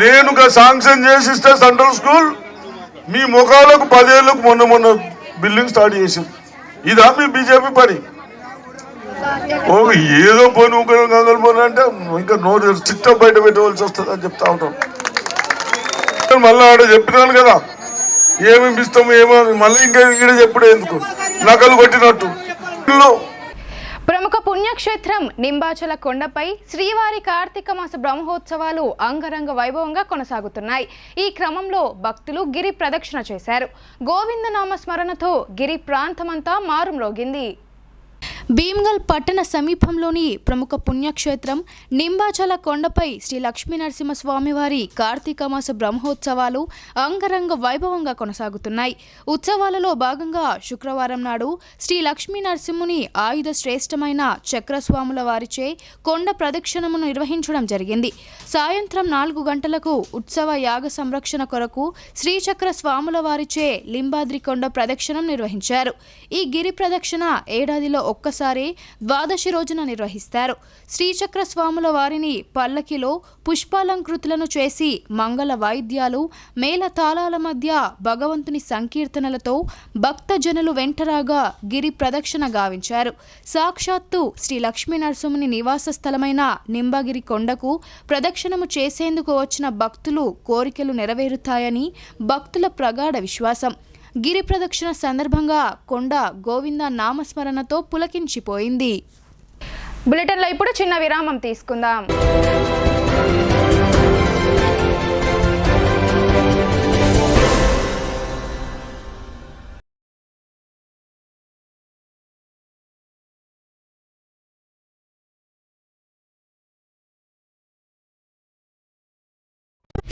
నేను శాంక్షన్ చేసిస్తే సెంట్రల్ స్కూల్ మీ ముఖాలకు 10 ఏళ్ళకు మొన్న బిల్డింగ్ స్టార్ట్ చేసింది. ఇదా మీ బీజేపీ పని? ఏదో పోను గంగలు పోను అంటే ఇంకా నోరు చిట్ట బయట పెట్టవలసి వస్తుంది అని చెప్తా ఉంటాం. మళ్ళీ ఆడ చెప్పినాను కదా, ఏమేమి ఇస్తాము ఏమో, మళ్ళీ ఇంకా ఇక్కడ చెప్పుడు ఎందుకు, నకలు కొట్టినట్టు. ప్రముఖ పుణ్యక్షేత్రం నింబాచల కొండపై శ్రీవారి కార్తీక మాస బ్రహ్మోత్సవాలు అంగరంగ వైభవంగా కొనసాగుతున్నాయి. ఈ క్రమంలో భక్తులు గిరి ప్రదక్షిణ చేశారు. గోవిందనామ స్మరణతో గిరి ప్రాంతమంతా మారుమ్రోగింది. భీమ్గల్ పట్టణ సమీపంలోని ప్రముఖ పుణ్యక్షేత్రం నింబాచల కొండపై శ్రీ లక్ష్మీ నరసింహస్వామివారి కార్తీక మాస బ్రహ్మోత్సవాలు అంగరంగ వైభవంగా కొనసాగుతున్నాయి. ఉత్సవాలలో భాగంగా శుక్రవారం నాడు శ్రీ లక్ష్మీ నరసింహుని ఆయుధ శ్రేష్టమైన చక్రస్వాముల వారిచే కొండ ప్రదక్షిణమును నిర్వహించడం జరిగింది. సాయంత్రం 4 గంటలకు ఉత్సవ యాగ సంరక్షణ కొరకు శ్రీచక్ర స్వాముల వారిచే లింబాద్రి కొండ ప్రదక్షిణం నిర్వహించారు. ఈ గిరి ప్రదక్షిణ ఏడాదిలో ఒక్కసారి ద్వాదశి రోజున నిర్వహిస్తారు. శ్రీచక్ర స్వాముల వారిని పల్లకిలో పుష్పాలంకృతులను చేసి మంగళ వాయిద్యాలు, మేళ తాళాల మధ్య భగవంతుని సంకీర్తనలతో భక్తజనులు వెంటరాగా గిరి ప్రదక్షిణ గావించారు. సాక్షాత్తు శ్రీ లక్ష్మీ నరసింహుని నివాస స్థలమైన నింబగిరి కొండకు ప్రదక్షిణము చేసేందుకు వచ్చిన భక్తులు కోరికలు నెరవేరుతాయని భక్తుల ప్రగాఢ విశ్వాసం. గిరి ప్రదక్షిణ సందర్భంగా కొండ గోవింద నామస్మరణతో పులకించిపోయింది. బులెటిన్లో ఇప్పుడు చిన్న విరామం తీసుకుందాం.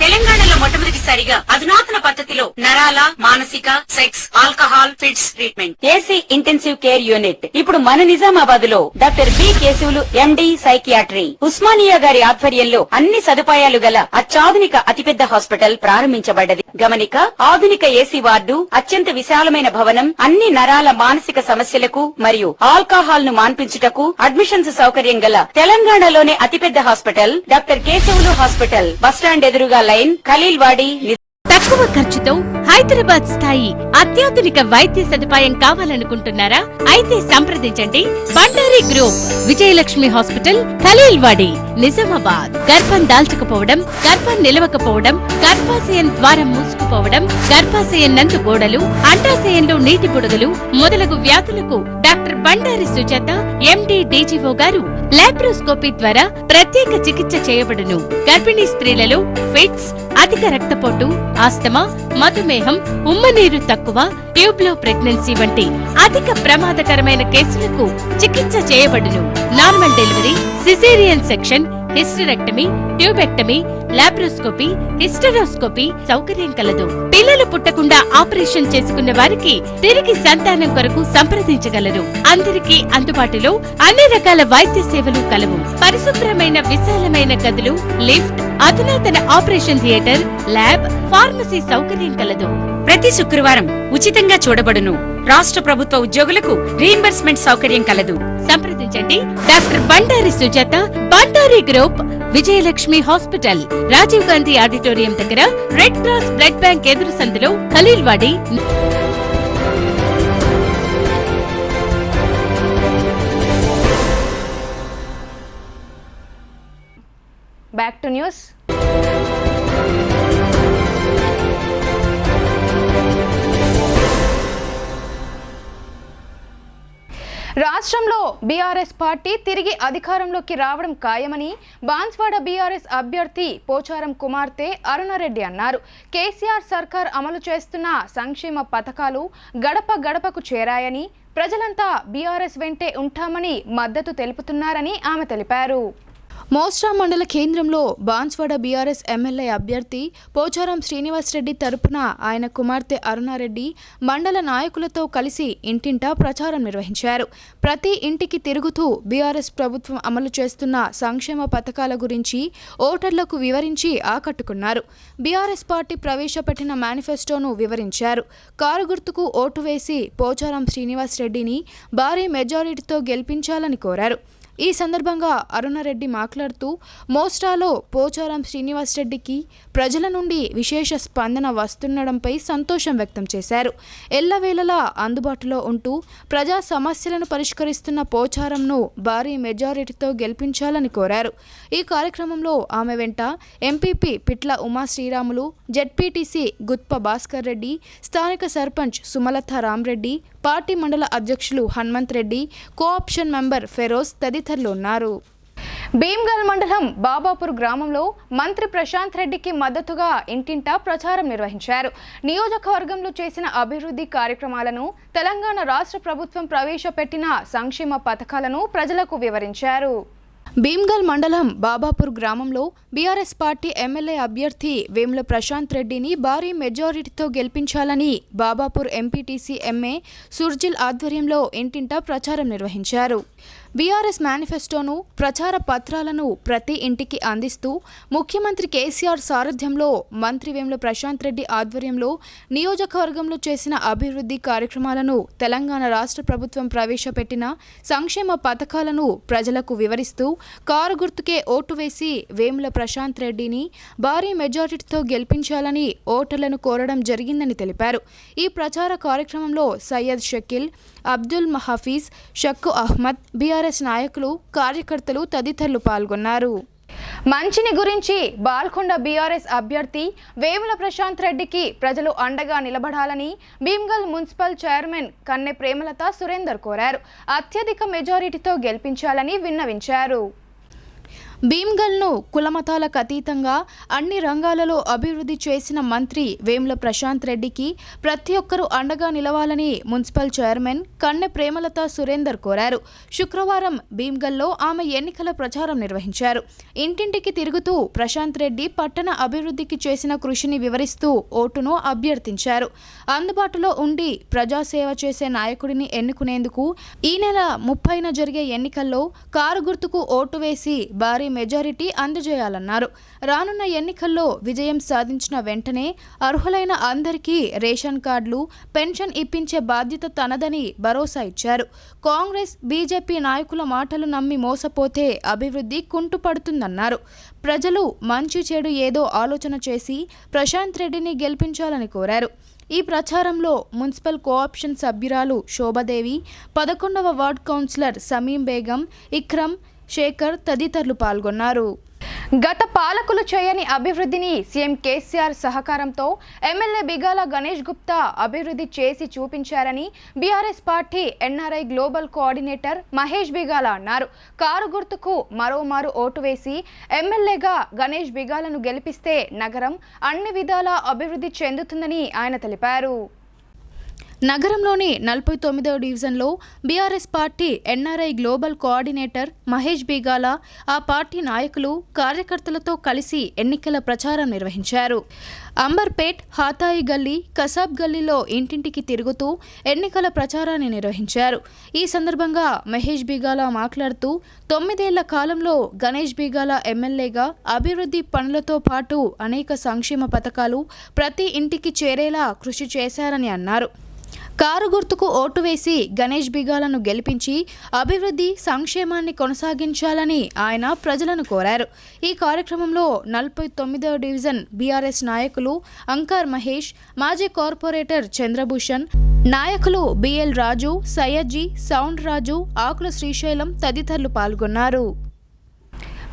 తెలంగాణలో మొట్టమొదటిసారిగా అధునాతన పద్ధతిలో నరాల, మానసిక, sex, alcohol, fits treatment, AC intensive care unit ఇప్పుడు మన నిజామాబాద్ లో doctor B Keshavulu MD psychiatry, Osmania గారి ఆధ్వర్యంలో అన్ని సదుపాయాలు గల అత్యాధునిక అతిపెద్ద హాస్పిటల్ ప్రారంభించబడ్డది. గమనిక, ఆధునిక ఏసీ వార్డు, అత్యంత విశాలమైన భవనం, అన్ని నరాల మానసిక సమస్యలకు మరియు ఆల్కహాల్ ను మాన్పించుటకు అడ్మిషన్స్ సౌకర్యం గల తెలంగాణలోనే అతిపెద్ద hospital doctor Keshavulu hospital, bus stand ఎదురుగా లైన్, ఖలీల్వాడి. తక్కువ ఖర్చుతో హైదరాబాద్ స్థాయి అత్యాధునిక వైద్య సదుపాయం కావాలనుకుంటున్నారా? అయితే సంప్రదించండి బండారి గ్రూప్, విజయలక్ష్మి హాస్పిటల్, ఖలీల్వాడి, నిజామాబాద్. గర్భం దాల్చకపోవడం, గర్భం నిలవకపోవడం, గర్భాశయం ద్వారం మూసుకుపోవడం, గర్భాశయం నందు గోడలు, అండాశయంలో నీటి బుడగలు మొదలగు వ్యాధులకు డాక్టర్ బండారి సుజాత ఎండి డీజీఓ గారు లాప్రోస్కోపీ ద్వారా ప్రత్యేక చికిత్స చేయబడును. గర్భిణీ స్త్రీలలో ఫిట్స్, అధిక రక్తపోటు, ఆస్తమా, మధుమేహం, ఉమ్మనీరు తక్కువ, ట్యూబ్లో ప్రెగ్నెన్సీ వంటి అధిక ప్రమాదకరమైన కేసులకు చికిత్స చేయబడును. Normal delivery, caesarean section, hysterectomy, tubectomy, laparoscopy, hysteroscopy సౌకర్యం కలదు. పిల్లలు పుట్టకుండా ఆపరేషన్ చేసుకున్న వారికి తిరిగి సంతానం కొరకు సంప్రదించగలరు. అందరికీ అందుబాటులో అన్ని రకాల వైద్య సేవలు కలవు. పరిశుభ్రమైన విశాలమైన గదులు, లిఫ్ట్, అధునాతన ఆపరేషన్ థియేటర్, ల్యాబ్, ఫార్మసీ సౌకర్యం కలదు. ప్రతి శుక్రవారం ఉచితంగా చూడబడును. రాష్ట్ర ప్రభుత్వ ఉద్యోగులకు రీయింబర్స్మెంట్ సౌకర్యం కలదు. సంప్రదించండి doctor Bandari Sujatha, Bandari group, Vijayalakshmi hospital, Rajiv Gandhi auditorium దగ్గర, రెడ్ క్రాస్ బ్లడ్ బ్యాంక్ ఎదురు సందులో, ఖలీల్వాడి. Back to news. రాష్ట్రంలో బీఆర్ఎస్ పార్టీ తిరిగి అధికారంలోకి రావడం ఖాయమని బాన్స్వాడ బీఆర్ఎస్ అభ్యర్థి పోచారం కుమార్తె అరుణారెడ్డి అన్నారు. కేసీఆర్ సర్కార్ అమలు చేస్తున్న సంక్షేమ పథకాలు గడప గడపకు చేరాయని, ప్రజలంతా బీఆర్ఎస్ వెంటే ఉంటామని మద్దతు తెలుపుతున్నారని ఆమె తెలిపారు. మోస్రా మండల కేంద్రంలో బాన్స్వాడ బీఆర్ఎస్ ఎమ్మెల్యే అభ్యర్థి పోచారం శ్రీనివాసరెడ్డి తరపున ఆయన కుమార్తె అరుణారెడ్డి మండల నాయకులతో కలిసి ఇంటింటా ప్రచారం నిర్వహించారు. ప్రతి ఇంటికి తిరుగుతూ బీఆర్ఎస్ ప్రభుత్వం అమలు చేస్తున్న సంక్షేమ పథకాల గురించి ఓటర్లకు వివరించి ఆకట్టుకున్నారు. బీఆర్ఎస్ పార్టీ ప్రవేశపెట్టిన మేనిఫెస్టోను వివరించారు. కారు గుర్తుకు ఓటు వేసి పోచారం శ్రీనివాసరెడ్డిని భారీ మెజారిటీతో గెలిపించాలని కోరారు. ఈ సందర్భంగా అరుణారెడ్డి మాట్లాడుతూ మోస్రాలో పోచారం శ్రీనివాసరెడ్డికి ప్రజల నుండి విశేష స్పందన వస్తుండడంపై సంతోషం వ్యక్తం చేశారు. ఎల్లవేళలా అందుబాటులో ఉంటూ ప్రజా సమస్యలను పరిష్కరిస్తున్న పోచారంను భారీ మెజారిటీతో గెలిపించాలని కోరారు. ఈ కార్యక్రమంలో ఆమె వెంట ఎంపీపీ పిట్ల ఉమా శ్రీరాములు, జెడ్పీటీసీ గుత్ప భాస్కర్ రెడ్డి, స్థానిక సర్పంచ్ సుమలత రామ్రెడ్డి, పార్టీ మండల అధ్యక్షులు హనుమంత్ రెడ్డి, కోఆప్షన్ మెంబర్ ఫెరోజ్ తదితరులు ఉన్నారు. భీమ్గల్ మండలం బాబాపూర్ గ్రామంలో మంత్రి ప్రశాంత్ రెడ్డికి మద్దతుగా ఇంటింటా ప్రచారం నిర్వహించారు. నియోజకవర్గంలో చేసిన అభివృద్ధి కార్యక్రమాలను, తెలంగాణ రాష్ట్ర ప్రభుత్వం ప్రవేశపెట్టిన సంక్షేమ పథకాలను ప్రజలకు వివరించారు. భీమ్గల్ మండలం బాబాపూర్ గ్రామంలో బీఆర్ఎస్ పార్టీ ఎమ్మెల్యే అభ్యర్థి వేముల ప్రశాంత్ రెడ్డిని భారీ మెజారిటీతో గెలిపించాలని బాబాపూర్ ఎంపీటీసీ ఎంఏ సుర్జిల్ ఆధ్వర్యంలో ఇంటింటా ప్రచారం నిర్వహించారు. బీఆర్ఎస్ మేనిఫెస్టోను, ప్రచార పత్రాలను ప్రతి ఇంటికి అందిస్తూ ముఖ్యమంత్రి కేసీఆర్ సారథ్యంలో మంత్రి వేముల ప్రశాంత్ రెడ్డి ఆధ్వర్యంలో నియోజకవర్గంలో చేసిన అభివృద్ధి కార్యక్రమాలను, తెలంగాణ రాష్ట్ర ప్రభుత్వం ప్రవేశపెట్టిన సంక్షేమ పథకాలను ప్రజలకు వివరిస్తూ కారు గుర్తుకే ఓటు వేసి వేముల ప్రశాంత్ రెడ్డిని భారీ మెజారిటీతో గెలిపించాలని ఓటర్లను కోరడం జరిగిందని తెలిపారు. ఈ ప్రచార కార్యక్రమంలో సయ్యద్ షకీల్, అబ్దుల్ హఫీజ్, షక్కు అహ్మద్, బీఆర్ఎస్ నాయకులు, కార్యకర్తలు తదితరులు పాల్గొన్నారు. మంచిని గురించి బాల్కొండ బీఆర్ఎస్ అభ్యర్థి వేముల ప్రశాంత్ రెడ్డికి ప్రజలు అండగా నిలబడాలని భీమ్గల్ మున్సిపల్ చైర్మన్ కన్నె ప్రేమలత సురేందర్ కోరారు. అత్యధిక మెజారిటీతో గెలిపించాలని విన్నవించారు. భీమ్గల్ను కులమతాలకు అతీతంగా అన్ని రంగాలలో అభివృద్ధి చేసిన మంత్రి వేముల ప్రశాంత్ రెడ్డికి ప్రతి ఒక్కరూ అండగా నిలవాలని మున్సిపల్ చైర్మన్ కన్నె ప్రేమలత సురేందర్ కోరారు. శుక్రవారం భీమ్గల్లో ఆమె ఎన్నికల ప్రచారం నిర్వహించారు. ఇంటింటికి తిరుగుతూ ప్రశాంత్ రెడ్డి పట్టణ అభివృద్ధికి చేసిన కృషిని వివరిస్తూ ఓటును అభ్యర్థించారు. అందుబాటులో ఉండి ప్రజాసేవ చేసే నాయకుడిని ఎన్నుకునేందుకు ఈ నెల 30న జరిగే ఎన్నికల్లో కారు గుర్తుకు ఓటు వేసి భారీ మెజారిటీ అందజేయాలన్నారు. రానున్న ఎన్నికల్లో విజయం సాధించిన వెంటనే అర్హులైన అందరికీ రేషన్ కార్డులు, పెన్షన్ ఇప్పించే బాధ్యత తనదని భరోసా ఇచ్చారు. కాంగ్రెస్, బీజేపీ నాయకుల మాటలు నమ్మి మోసపోతే అభివృద్ధి కుంటుపడుతుందన్నారు. ప్రజలు మంచి చెడు ఏదో ఆలోచన చేసి ప్రశాంత్ రెడ్డిని గెలిపించాలని కోరారు. ఈ ప్రచారంలో మున్సిపల్ కోఆప్షన్ సభ్యురాలు శోభాదేవి, 11వ వార్డ్ కౌన్సిలర్ సమీం బేగం, ఇక్రమ్, శేఖర్ తదితరులు పాల్గొన్నారు. గత పాలకులు చేయని అభివృద్ధిని సీఎం కేసీఆర్ సహకారంతో ఎమ్మెల్యే బిగాల గణేష్ గుప్తా అభివృద్ధి చేసి చూపించారని BRS party NRI global coordinator Mahesh Bigala అన్నారు. కారు గుర్తుకు మరోమారు ఓటు వేసి ఎమ్మెల్యేగా గణేష్ బిగాలను గెలిపిస్తే నగరం అన్ని విధాలా అభివృద్ధి చెందుతుందని ఆయన తెలిపారు. నగరంలోని 49వ డివిజన్లో BRS party NRI global coordinator Mahesh Bigala ఆ పార్టీ నాయకులు కార్యకర్తలతో కలిసి ఎన్నికల ప్రచారం నిర్వహించారు. అంబర్పేట్, హాతాయి గల్లీ, కసాబ్ గల్లీలో ఇంటింటికి తిరుగుతూ ఎన్నికల ప్రచారాన్ని నిర్వహించారు. ఈ సందర్భంగా మహేష్ బీగాల మాట్లాడుతూ 9 ఏళ్ల కాలంలో గణేష్ బీగాల ఎమ్మెల్యేగా అభివృద్ధి పనులతో పాటు అనేక సంక్షేమ పథకాలు ప్రతి ఇంటికి చేరేలా కృషి చేశారని అన్నారు. కారు గుర్తుకు ఓటు వేసి గణేష్ బీగాలను గెలిపించి అభివృద్ధి సంక్షేమాన్ని కొనసాగించాలని ఆయన ప్రజలను కోరారు. ఈ కార్యక్రమంలో 49వ డివిజన్ బీఆర్ఎస్ నాయకులు అంకార్ మహేష్, మాజీ కార్పొరేటర్ చంద్రభూషణ్, నాయకులు బిఎల్ రాజు, సయ్యద్జీ, సౌండ్ రాజు, ఆకుల శ్రీశైలం తదితరులు పాల్గొన్నారు.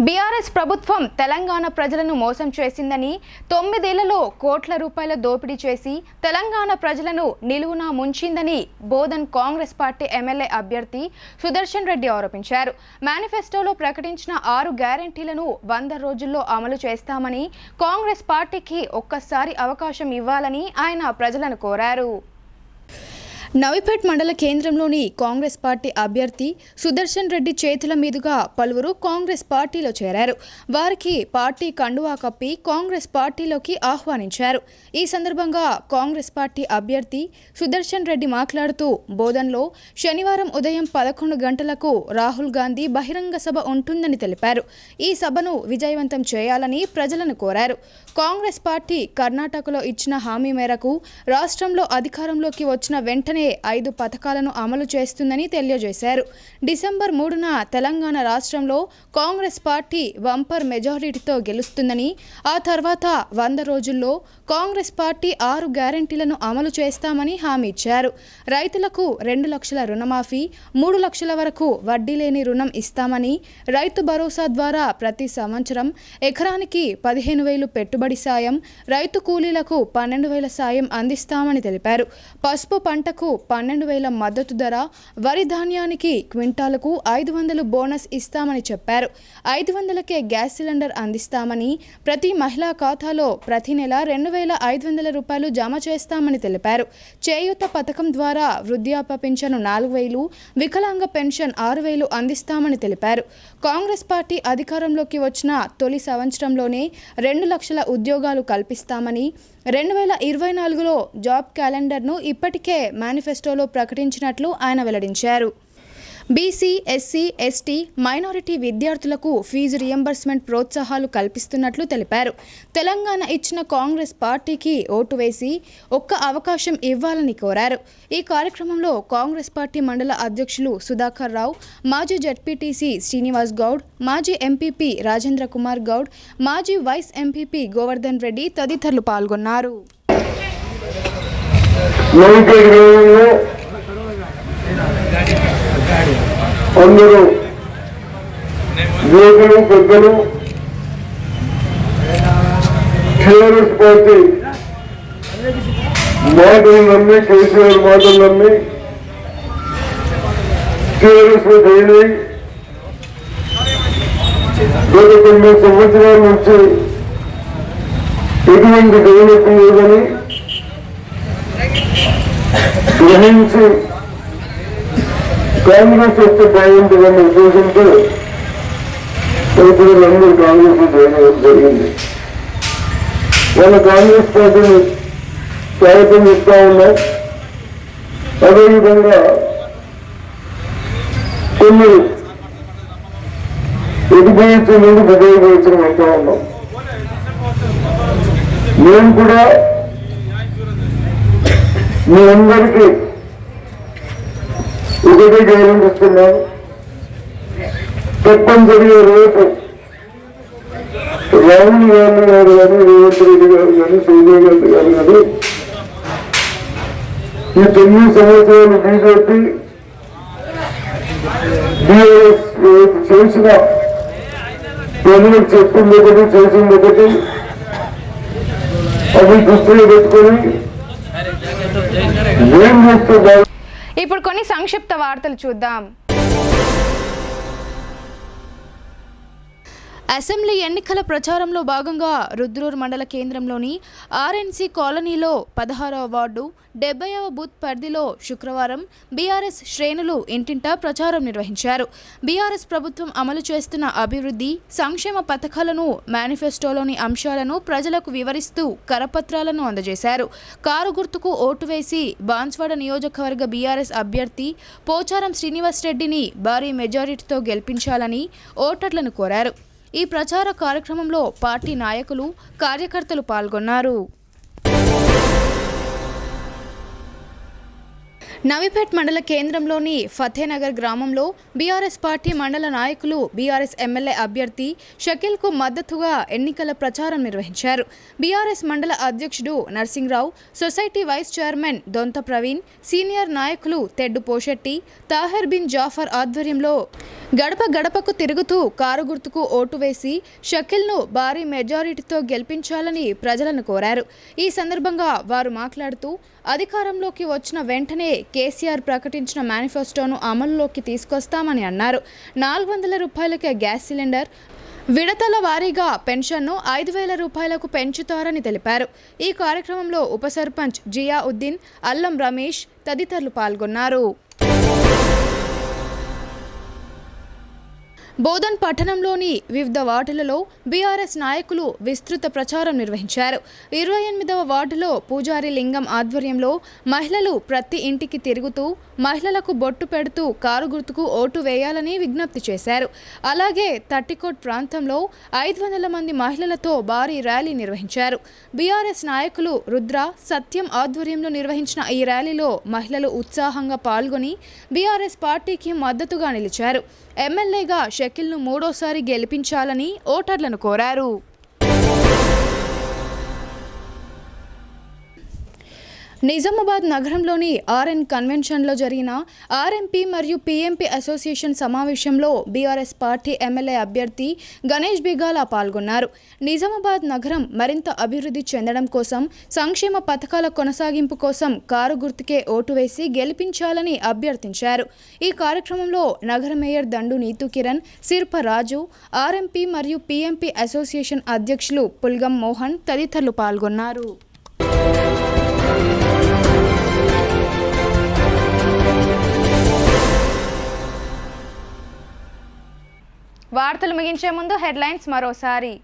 బీఆర్ఎస్ ప్రభుత్వం తెలంగాణ ప్రజలను మోసం చేసిందని, 9 ఏళ్లలో కోట్ల రూపాయల దోపిడీ చేసి తెలంగాణ ప్రజలను నిలువునా ముంచిందని బోధన్ కాంగ్రెస్ పార్టీ ఎమ్మెల్యే అభ్యర్థి సుదర్శన్ రెడ్డి ఆరోపించారు. మేనిఫెస్టోలో ప్రకటించిన 6 గ్యారంటీలను 100 రోజుల్లో అమలు చేస్తామని, కాంగ్రెస్ పార్టీకి ఒక్కసారి అవకాశం ఇవ్వాలని ఆయన ప్రజలను కోరారు. నవీపేట్ మండల కేంద్రంలోని కాంగ్రెస్ పార్టీ అభ్యర్థి సుదర్శన్ రెడ్డి చేతుల మీదుగా పలువురు కాంగ్రెస్ పార్టీలో చేరారు. వారికి పార్టీ కండువా కప్పి కాంగ్రెస్ పార్టీలోకి ఆహ్వానించారు. ఈ సందర్భంగా కాంగ్రెస్ పార్టీ అభ్యర్థి సుదర్శన్ రెడ్డి మాట్లాడుతూ బోధన్లో శనివారం ఉదయం 11 గంటలకు రాహుల్ గాంధీ బహిరంగ సభ ఉంటుందని తెలిపారు. ఈ సభను విజయవంతం చేయాలని ప్రజలను కోరారు. కాంగ్రెస్ పార్టీ కర్ణాటకలో ఇచ్చిన హామీ మేరకు రాష్ట్రంలో అధికారంలోకి వచ్చిన వెంటనే 5 పథకాలను అమలు చేస్తుందని తెలియజేశారు. డిసెంబర్ 3న తెలంగాణ రాష్ట్రంలో కాంగ్రెస్ పార్టీ బంపర్ మెజారిటీతో గెలుస్తుందని, ఆ తర్వాత 100 రోజుల్లో కాంగ్రెస్ పార్టీ 6 గ్యారంటీలను అమలు చేస్తామని హామీ ఇచ్చారు. రైతులకు 2 లక్షల రుణమాఫీ, 3 లక్షల వరకు వడ్డీ లేని రుణం ఇస్తామని, రైతు భరోసా ద్వారా ప్రతి సంవత్సరం ఎకరానికి 15,000 పెట్టుబడి సాయం, రైతు కూలీలకు 12,000 సాయం అందిస్తామని తెలిపారు. పసుపు పంటకు 12,000 మద్దతు ధర, వరి ధాన్యానికి క్వింటాలకు 500 బోనస్ ఇస్తామని చెప్పారు. 500కే గ్యాస్ సిలిండర్ అందిస్తామని, ప్రతి మహిళా ఖాతాలో ప్రతి నెల 2,500 రూపాయలు జమ చేస్తామని తెలిపారు. చేయూత పథకం ద్వారా వృద్ధాప్య పెన్షన్ 4,000, వికలాంగ పెన్షన్ 6,000 అందిస్తామని తెలిపారు. కాంగ్రెస్ పార్టీ అధికారంలోకి వచ్చిన తొలి సంవత్సరంలోనే 2 లక్షల ఉద్యోగాలు కల్పిస్తామని, 2024లో జాబ్ క్యాలెండర్ను ఇప్పటికే మేనిఫెస్టోలో ప్రకటించినట్లు ఆయన వెల్లడించారు. బీసీ, ఎస్సీ, ఎస్టీ, మైనారిటీ విద్యార్థులకు ఫీజు రియంబర్స్మెంట్ ప్రోత్సాహాలు కల్పిస్తున్నట్లు తెలిపారు. తెలంగాణ ఇచ్చిన కాంగ్రెస్ పార్టీకి ఓటు వేసి ఒక్క అవకాశం ఇవ్వాలని కోరారు. ఈ కార్యక్రమంలో కాంగ్రెస్ పార్టీ మండల అధ్యక్షులు సుధాకర్ రావు, మాజీ జడ్పీటీసీ శ్రీనివాస్ గౌడ్, మాజీ ఎంపీపీ రాజేంద్ర కుమార్ గౌడ్, మాజీ వైస్ ఎంపీపీ గోవర్ధన్ రెడ్డి తదితరులు పాల్గొన్నారు. అందరూ యువకులు, పెద్దలు, టీఆర్ఎస్ పార్టీ మాటలు నమ్మి, కేసీఆర్ మాటలు నమ్మి టీఆర్ఎస్ లో జాయిన్ అయ్యి గత 9 సంవత్సరాల నుంచి ఎటువంటి డెవలప్ లేదని గ్రహించి కాంగ్రెస్ వస్తే బాగుంటుందన్న ఉద్దేశంతో అందరూ కాంగ్రెస్ లో జాయిన్ అవ్వడం జరిగింది. వాళ్ళ కాంగ్రెస్ పార్టీని స్వాగతం ఇస్తా ఉన్నాం. అదేవిధంగా కొన్ని ఎదుగుదల నుండి ఉపయోగించడం అంటా ఉన్నాం. మేము కూడా మీ అందరికీ ఒకటే గౌరవిస్తున్నాను. తప్పనిసరిగా రేపు రాహుల్ గాంధీ గారు కానీ, రేవంత్ రెడ్డి గారు కానీ, సోనియా గాంధీ గారు కానీ ఈ 9 సంవత్సరాలు బీజేపీ బీఆర్ఎస్ చేసిన ప్రజలకు చెప్పింది ఒకటి, చేసింది ఒకటి, అవి దృష్టిలో పెట్టుకొని ఏం చేస్తే ఇప్పుడు కొన్ని సంక్షిప్త వార్తలు చూద్దాం. అసెంబ్లీ ఎన్నికల ప్రచారంలో భాగంగా రుద్రూర్ మండల కేంద్రంలోని ఆర్ఎన్సీ కాలనీలో 16వ వార్డు 70వ బూత్ పరిధిలో శుక్రవారం బీఆర్ఎస్ శ్రేణులు ఇంటింటా ప్రచారం నిర్వహించారు. బీఆర్ఎస్ ప్రభుత్వం అమలు చేస్తున్న అభివృద్ధి సంక్షేమ పథకాలను, మేనిఫెస్టోలోని అంశాలను ప్రజలకు వివరిస్తూ కరపత్రాలను అందజేశారు. కారు గుర్తుకు ఓటు వేసి బాన్స్వాడ నియోజకవర్గ బీఆర్ఎస్ అభ్యర్థి పోచారం శ్రీనివాస్ రెడ్డిని భారీ మెజారిటీతో గెలిపించాలని ఓటర్లను కోరారు. ఈ ప్రచార కార్యక్రమంలో పార్టీ నాయకులు, కార్యకర్తలు పాల్గొన్నారు. నవీపేట్ మండల కేంద్రంలోని ఫతేనగర్ గ్రామంలో బీఆర్ఎస్ పార్టీ మండల నాయకులు బీఆర్ఎస్ ఎమ్మెల్యే అభ్యర్థి షకీల్కు మద్దతుగా ఎన్నికల ప్రచారం నిర్వహించారు. బీఆర్ఎస్ మండల అధ్యక్షుడు Narsingrao, society vice chairman Dontha Praveen, senior నాయకులు తెడ్డు పోషెట్టి, తాహెర్ బిన్ జాఫర్ ఆధ్వర్యంలో గడప గడపకు తిరుగుతూ కారు గుర్తుకు ఓటు వేసి షకీల్ను భారీ మెజారిటీతో గెలిపించాలని ప్రజలను కోరారు. ఈ సందర్భంగా వారు మాట్లాడుతూ అధికారంలోకి వచ్చిన వెంటనే కేసీఆర్ ప్రకటించిన మేనిఫెస్టోను అమలులోకి తీసుకొస్తామని అన్నారు. 400 రూపాయలకే గ్యాస్ సిలిండర్, విడతల వారీగా పెన్షన్ను 5,000 రూపాయలకు పెంచుతారని తెలిపారు. ఈ కార్యక్రమంలో ఉప సర్పంచ్ జియా ఉద్దీన్, అల్లం రమేష్ తదితరులు పాల్గొన్నారు. బోధన్ పట్టణంలోని వివిధ వార్డులలో బీఆర్ఎస్ నాయకులు విస్తృత ప్రచారం నిర్వహించారు. 28వ వార్డులో పూజారి లింగం ఆధ్వర్యంలో మహిళలు ప్రతి ఇంటికి తిరుగుతూ మహిళలకు బొట్టు పెడుతూ కారు గుర్తుకు ఓటు వేయాలని విజ్ఞప్తి చేశారు. అలాగే తట్టికోట్ ప్రాంతంలో 500 మంది మహిళలతో భారీ ర్యాలీ నిర్వహించారు. బీఆర్ఎస్ నాయకులు రుద్ర, సత్యం ఆధ్వర్యంలో నిర్వహించిన ఈ ర్యాలీలో మహిళలు ఉత్సాహంగా పాల్గొని బీఆర్ఎస్ పార్టీకి మద్దతుగా నిలిచారు. ఎమ్మెల్యేగా షకీల్ను 3వ గెలిపించాలని ఓటర్లను కోరారు. నిజామాబాద్ నగరంలోని ఆర్ఎన్ కన్వెన్షన్లో జరిగిన ఆర్ఎంపీ మరియు పీఎంపీ అసోసియేషన్ సమావేశంలో బీఆర్ఎస్ పార్టీ ఎమ్మెల్యే అభ్యర్థి గణేష్ బిగాల పాల్గొన్నారు. నిజామాబాద్ నగరం మరింత అభివృద్ధి చెందడం కోసం, సంక్షేమ పథకాల కొనసాగింపు కోసం కారు గుర్తుకే ఓటు వేసి గెలిపించాలని అభ్యర్థించారు. ఈ కార్యక్రమంలో నగర మేయర్ దండు నీతు కిరణ్, సిర్ప రాజు, ఆర్ఎంపీ మరియు పీఎంపీ అసోసియేషన్ అధ్యక్షులు పుల్గం మోహన్ తదితరులు పాల్గొన్నారు. వార్తలు ముగించే ముందు హెడ్లైన్స్ మరోసారి.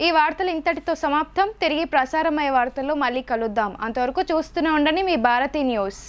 ఈ వార్తలు ఇంతటితో సమాప్తం. తిరిగి ప్రసారమయ్యే వార్తల్లో మళ్ళీ కలుద్దాం. అంతవరకు చూస్తూనే ఉండండి మీ భారతీ న్యూస్.